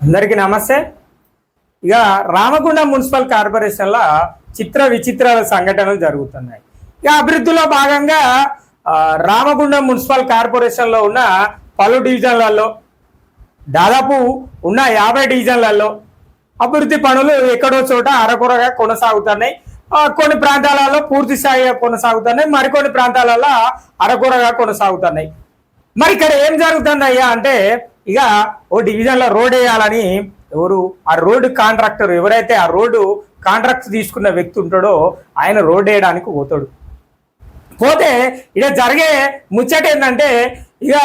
అందరికీ నమస్తే. ఇక రామగుండం మున్సిపల్ కార్పొరేషన్లో చిత్ర విచిత్రాల సంఘటనలు జరుగుతున్నాయి. ఇక అభివృద్ధిలో భాగంగా రామగుండం మున్సిపల్ కార్పొరేషన్లో ఉన్న పలు డివిజన్లలో దాదాపు ఉన్న 50 డివిజన్లలో అభివృద్ధి పనులు ఎక్కడో చోట అరకొరగా కొనసాగుతున్నాయి. కొన్ని ప్రాంతాలలో పూర్తి స్థాయిగా కొనసాగుతున్నాయి, మరికొన్ని ప్రాంతాలలో అరకొరగా కొనసాగుతున్నాయి. మరి ఇక్కడ ఏం జరుగుతుందయ్యా అంటే, ఇక ఓ డివిజన్లో రోడ్ వేయాలని ఆ రోడ్డు కాంట్రాక్టర్ ఎవరైతే ఆ రోడ్డు కాంట్రాక్ట్ తీసుకున్న వ్యక్తి ఉంటాడో ఆయన రోడ్ వేయడానికి పోతే ఇక జరిగే ముచ్చట ఏంటంటే, ఇక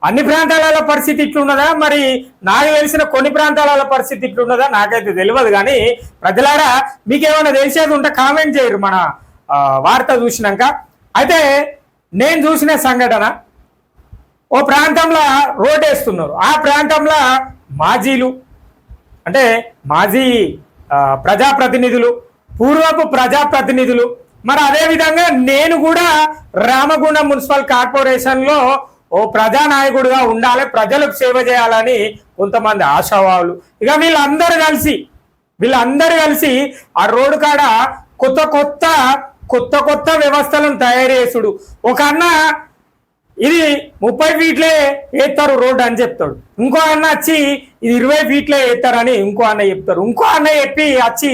అన్ని ప్రాంతాల పరిస్థితి ఇట్లున్నదా, మరి నాకు తెలిసిన కొన్ని ప్రాంతాల పరిస్థితి ఇట్లున్నదా నాకైతే తెలియదు. కానీ ప్రజలారా మీకేమైనా తెలిసేది ఉంటే కామెంట్ చేయరు మన వార్త చూసినాక. అయితే నేను చూసిన సంఘటన, ఓ ప్రాంతంలో రోడ్ వేస్తున్నారు. ఆ ప్రాంతంలో మాజీలు అంటే మాజీ ప్రజాప్రతినిధులు, పూర్వపు ప్రజాప్రతినిధులు, మరి అదేవిధంగా నేను కూడా రామగుండం మున్సిపల్ కార్పొరేషన్లో ఓ ప్రజానాయకుడిగా ఉండాలి, ప్రజలకు సేవ చేయాలని కొంతమంది ఆశావాహులు. ఇక వీళ్ళందరూ కలిసి ఆ రోడ్డు కాడ కొత్త కొత్త వ్యవస్థలను తయారు చేసుడు. ఒక అన్న ఇది 30 ఫీట్లే వేస్తారు రోడ్డు అని చెప్తాడు, ఇంకో అన్న వచ్చి ఇది 20 ఫీట్లే వేస్తారని ఇంకో అన్న చెప్తారు, ఇంకో అన్న చెప్పి వచ్చి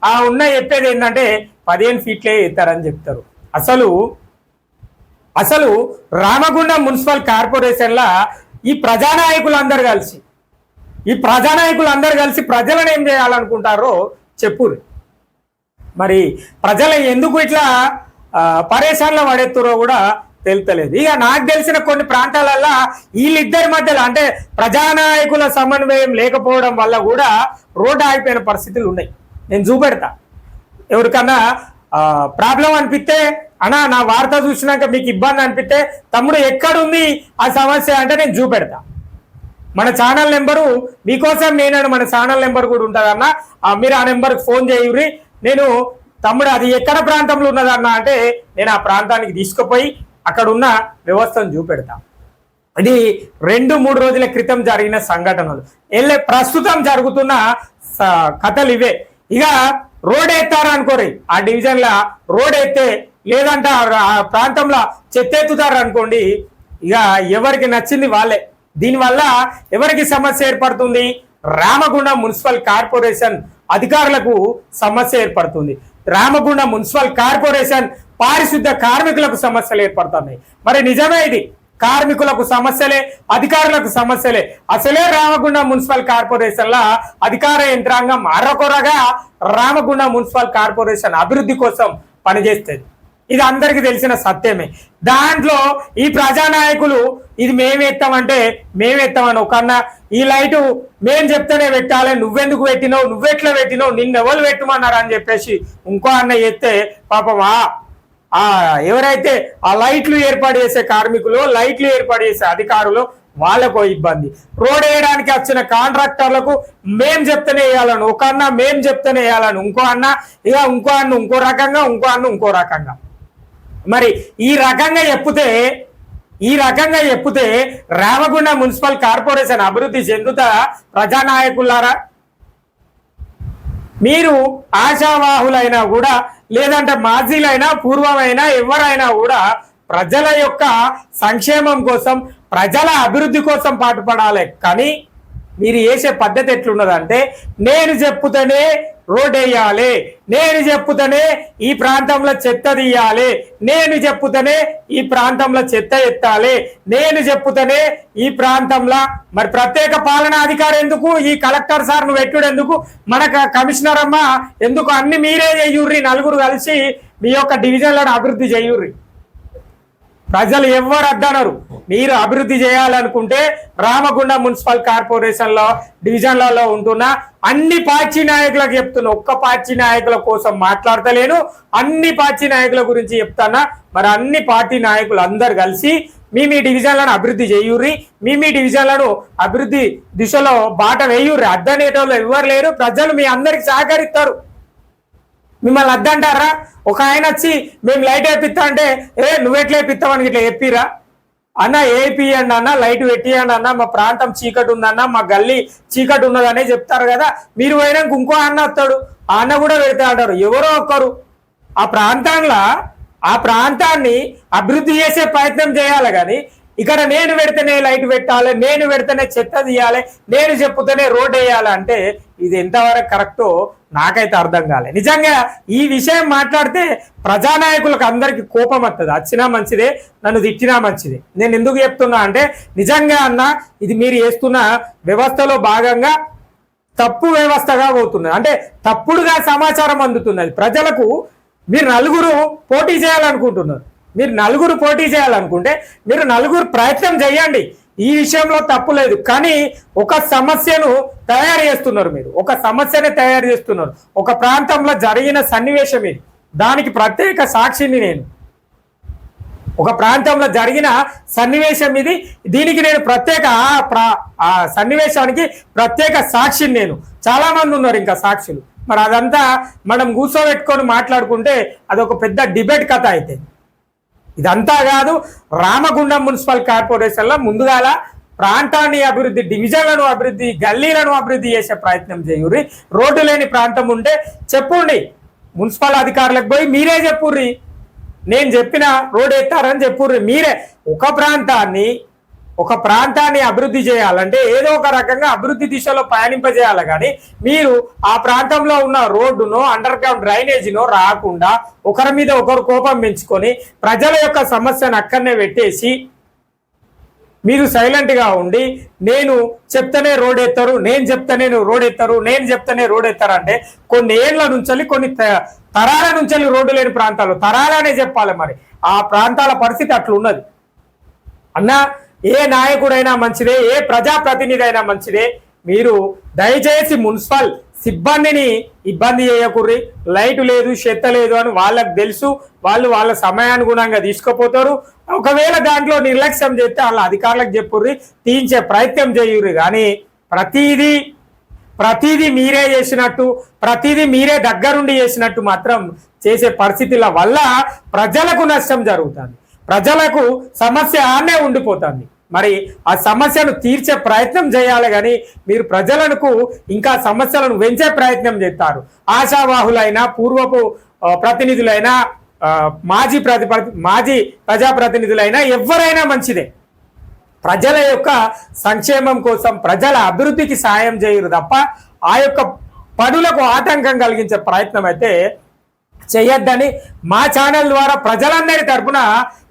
ఆ ఉన్న చెప్పేది ఏంటంటే 15 ఫీట్లే వేస్తారని చెప్తారు. అసలు రామగుండం మున్సిపల్ కార్పొరేషన్లా ఈ ప్రజానాయకులందరూ కలిసి ప్రజలను ఏం చేయాలనుకుంటారో చెప్పురు. మరి ప్రజలు ఎందుకు ఇట్లా పరేషాన్లో పడేస్తారో కూడా తెలుతలేదు. ఇక నాకు తెలిసిన కొన్ని ప్రాంతాలల్లో వీళ్ళిద్దరి మధ్యలో అంటే ప్రజానాయకుల సమన్వయం లేకపోవడం వల్ల కూడా రోడ్డు ఆగిపోయిన పరిస్థితులు ఉన్నాయి. నేను చూపెడతా. ఎవరికన్నా ప్రాబ్లం అనిపిస్తే, అన్నా నా వార్త చూసినాక మీకు ఇబ్బంది అనిపిస్తే, తమ్ముడు ఎక్కడుంది ఆ సమస్య అంటే నేను చూపెడతా. మన ఛానల్ నెంబరు మీకోసం మన ఛానల్ నెంబర్ కూడా ఉంటుందన్న, మీరు ఆ నెంబర్కి ఫోన్ చేయుర్రి. నేను తమ్ముడు అది ఎక్కడ ప్రాంతంలో ఉన్నదన్న అంటే నేను ఆ ప్రాంతానికి తీసుకుపోయి అక్కడ ఉన్న వ్యవస్థను చూపెడతా. ఇది 2-3 రోజుల క్రితం జరిగిన సంఘటనలు. ప్రస్తుతం జరుగుతున్న కథలు ఇవే. ఇక రోడ్ ఎత్తారనుకోరి, ఆ డివిజన్లో రోడ్ ఎత్తే, లేదంటే ఆ ప్రాంతంలో చెత్తెత్తుతారు అనుకోండి, ఇక ఎవరికి నచ్చింది వాళ్ళే. దీనివల్ల ఎవరికి సమస్య ఏర్పడుతుంది? రామగుండం మున్సిపల్ కార్పొరేషన్ అధికారులకు సమస్య ఏర్పడుతుంది. రామగుండం మున్సిపల్ కార్పొరేషన్ పారిశుద్ధ కార్మికులకు సమస్యలు ఏర్పడుతున్నాయి. మరి నిజమే ఇది, కార్మికులకు సమస్యలే, అధికారులకు సమస్యలే. అసలే రామగుండం మున్సిపల్ కార్పొరేషన్ల అధికార యంత్రాంగం అరకొరగా రామగుండం మున్సిపల్ కార్పొరేషన్ అభివృద్ధి కోసం పనిచేస్తుంది. ఇది అందరికీ తెలిసిన సత్యమే. దాంట్లో ఈ ప్రజానాయకులు ఇది మేమెత్తామని ఒకన్నా, ఈ లైటు మేము చెప్తేనే పెట్టాలి, నువ్వెందుకు పెట్టినావు, నువ్వెట్లా పెట్టినావు, నిన్నెవరు పెట్టమన్నారు అని చెప్పేసి ఇంకో అన్న ఎత్తే పాపం ఎవరైతే ఆ లైట్లు ఏర్పాటు చేసే కార్మికులు, లైట్లు ఏర్పాటు చేసే అధికారులు, వాళ్ళకు ఇబ్బంది. రోడ్ వేయడానికి వచ్చిన కాంట్రాక్టర్లకు మేం చెప్తేనే వేయాలని ఒక అన్న, మేం చెప్తేనే వేయాలని ఇంకో అన్న, ఇక ఇంకో అన్న ఇంకో రకంగా, ఇంకో రకంగా. మరి ఈ రకంగా చెప్తే రామగుండం మున్సిపల్ కార్పొరేషన్ అభివృద్ధి చెందుతా? ప్రజానాయకులారా, మీరు ఆశావాహులైనా కూడా, లేదంటే మాజీలైనా, పూర్వమైనా, ఎవరైనా కూడా ప్రజల యొక్క సంక్షేమం కోసం, ప్రజల అభివృద్ధి కోసం పాటుపడాలి. కానీ మీరు చేసే పద్ధతి ఎట్లున్నదంటే, నేను చెప్పుతేనే రోడ్ వేయాలి, నేను చెప్పుతేనే ఈ ప్రాంతంలో చెత్త తీయాలి, నేను చెప్పుతేనే ఈ ప్రాంతంలో చెత్త ఎత్తాలి, నేను చెప్పుతేనే ఈ ప్రాంతంలో మరి ప్రత్యేక పాలనా అధికారి ఎందుకు, ఈ కలెక్టర్ సార్ను పెట్టుడు ఎందుకు, మన కమిషనర్ అమ్మ ఎందుకు, అన్ని మీరే చేయుర్రి, నలుగురు కలిసి మీ యొక్క డివిజన్లను అభివృద్ధి చేయుర్రి. ప్రజలు ఎవరు అద్దనరు. మీరు అభివృద్ధి చేయాలనుకుంటే రామగుండం మున్సిపల్ కార్పొరేషన్లో డివిజన్లలో ఉంటున్న అన్ని పార్టీ నాయకులకు చెప్తున్నా, ఒక్క పార్టీ నాయకుల కోసం మాట్లాడతలేను, అన్ని పార్టీ నాయకుల గురించి చెప్తానా. మరి అన్ని పార్టీ నాయకులు అందరు కలిసి మీ డివిజన్లను అభివృద్ధి చేయుర్రి, మీ డివిజన్లను అభివృద్ధి దిశలో బాట వేయుర్రి. అద్దనేటోళ్ళు ఎవరు లేరు, ప్రజలు మీ అందరికి సహకరిస్తారు. మిమ్మల్ని అద్దంటారా? ఒక ఆయన వచ్చి మేము లైట్ వేపిస్తా అంటే నువ్వెట్లా వేపిస్తావని ఇట్లా చెప్పిరా? అన్న ఏపీయండి అన్న, లైట్ పెట్టియండి అన్న, మా ప్రాంతం చీకటి ఉందన్న, మా గల్లీ చీకటి ఉన్నదనే చెప్తారు కదా. మీరు పోయినాక ఇంకో అన్న వస్తాడు, ఆ అన్న కూడా పెడతా అంటారు. ఎవరో ఒకరు ఆ ప్రాంతంలో ఆ ప్రాంతాన్ని అభివృద్ధి చేసే ప్రయత్నం చేయాలి. కానీ ఇక్కడ నేను పెడితేనే లైట్ పెట్టాలి, నేను పెడితేనే చెత్త తీయాలి, నేను చెప్పుతేనే రోడ్ వేయాలి అంటే ఇది ఎంతవరకు కరెక్టో నాకైతే అర్థం కాలే. నిజంగా ఈ విషయం మాట్లాడితే ప్రజానాయకులకు అందరికి కోపం వస్తుంది. వచ్చినా మంచిదే, నన్ను తిట్టినా మంచిదే. నేను ఎందుకు చెప్తున్నా అంటే నిజంగా అన్న ఇది మీరు చేస్తున్న వ్యవస్థలో భాగంగా తప్పు వ్యవస్థగా పోతున్నది. అంటే తప్పుడుగా సమాచారం అందుతున్నది ప్రజలకు. మీరు నలుగురు పోటీ చేయాలనుకుంటున్నారు, మీరు నలుగురు పోటీ చేయాలనుకుంటే మీరు నలుగురు ప్రయత్నం చేయండి, ఈ విషయంలో తప్పు లేదు. కానీ ఒక సమస్యను తయారు చేస్తున్నారు, మీరు ఒక సమస్యని తయారు చేస్తున్నారు. ఒక ప్రాంతంలో జరిగిన సన్నివేశం ఇది, దానికి ప్రత్యేక సాక్షిని నేను. ఒక ప్రాంతంలో జరిగిన సన్నివేశం ఇది, దీనికి నేను ప్రత్యేక ఆ సన్నివేశానికి ప్రత్యేక సాక్షిని నేను. చాలా మంది ఉన్నారు ఇంకా సాక్షులు. మరి అదంతా మనం కూర్చోబెట్టుకొని మాట్లాడుకుంటే అదొక పెద్ద డిబేట్ కథ అయితే. ఇదంతా కాదు, రామగుండం మున్సిపల్ కార్పొరేషన్లో ముందుగాల ప్రాంతాన్ని అభివృద్ధి, డివిజన్లను అభివృద్ధి, గల్లీలను అభివృద్ధి చేసే ప్రయత్నం చేయుర్రి. రోడ్డు లేని ప్రాంతం ఉంటే చెప్పుండి, మున్సిపల్ అధికారులకు పోయి మీరే చెప్పుర్రి, నేను చెప్పిన రోడ్ ఎత్తారని చెప్పుర్రి. మీరే ఒక ప్రాంతాన్ని అభివృద్ధి చేయాలంటే ఏదో ఒక రకంగా అభివృద్ధి దిశలో పయనింపజేయాలి. కానీ మీరు ఆ ప్రాంతంలో ఉన్న రోడ్డునో అండర్ గ్రౌండ్ డ్రైనేజీనో రాకుండా ఒకరి మీద ఒకరు కోపం పెంచుకొని ప్రజల యొక్క సమస్యను అక్కడనే పెట్టేసి మీరు సైలెంట్గా ఉండి నేను చెప్తేనే రోడ్ ఎత్తారు, నేను చెప్తేనే రోడ్ ఎత్తారు, నేను చెప్తేనే రోడ్ ఎత్తారు అంటే కొన్ని ఏళ్ల నుంచి, కొన్ని తరాల నుంచి రోడ్డు లేని ప్రాంతాలు తరాలనే చెప్పాలి. మరి ఆ ప్రాంతాల పరిస్థితి అట్లున్నది అన్న. ఏ నాయకుడైనా మంచిదే, ఏ ప్రజాప్రతినిధి అయినా మంచిదే, మీరు దయచేసి మున్సిపల్ సిబ్బందిని ఇబ్బంది చేయకుర్రి. లైట్ లేదు, చెత్త లేదు అని వాళ్ళకు తెలుసు, వాళ్ళు వాళ్ళ సమయానుగుణంగా తీసుకుపోతారు. ఒకవేళ దాంట్లో నిర్లక్ష్యం చేస్తే వాళ్ళ అధికారులకు చెప్పుర్రి, తీయించే ప్రయత్నం చేయుర్రి. కానీ ప్రతిదీ మీరే చేసినట్టు, ప్రతిదీ మీరే దగ్గరుండి చేసినట్టు మాత్రం చేసే పరిస్థితుల వల్ల ప్రజలకు నష్టం జరుగుతుంది, ప్రజలకు సమస్య ఆనే ఉండిపోతుంది. మరి ఆ సమస్యను తీర్చే ప్రయత్నం చేయాలి. కానీ మీరు ప్రజలకు ఇంకా సమస్యలను పెంచే ప్రయత్నం చేస్తారు. ఆశావాహులైనా, పూర్వపు ప్రతినిధులైనా, మాజీ ప్రజాప్రతినిధులైనా ఎవరైనా మంచిదే. ప్రజల యొక్క సంక్షేమం కోసం, ప్రజల అభివృద్ధికి సాయం చేయరు తప్ప ఆ యొక్క పనులకు ఆటంకం కలిగించే ప్రయత్నం అయితే చేయొద్దని మా ఛానల్ ద్వారా ప్రజలందరి తరపున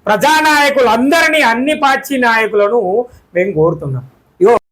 ప్రజానాయకులందరినీ, అన్ని పార్టీ నాయకులను మేము కోరుతున్నాం.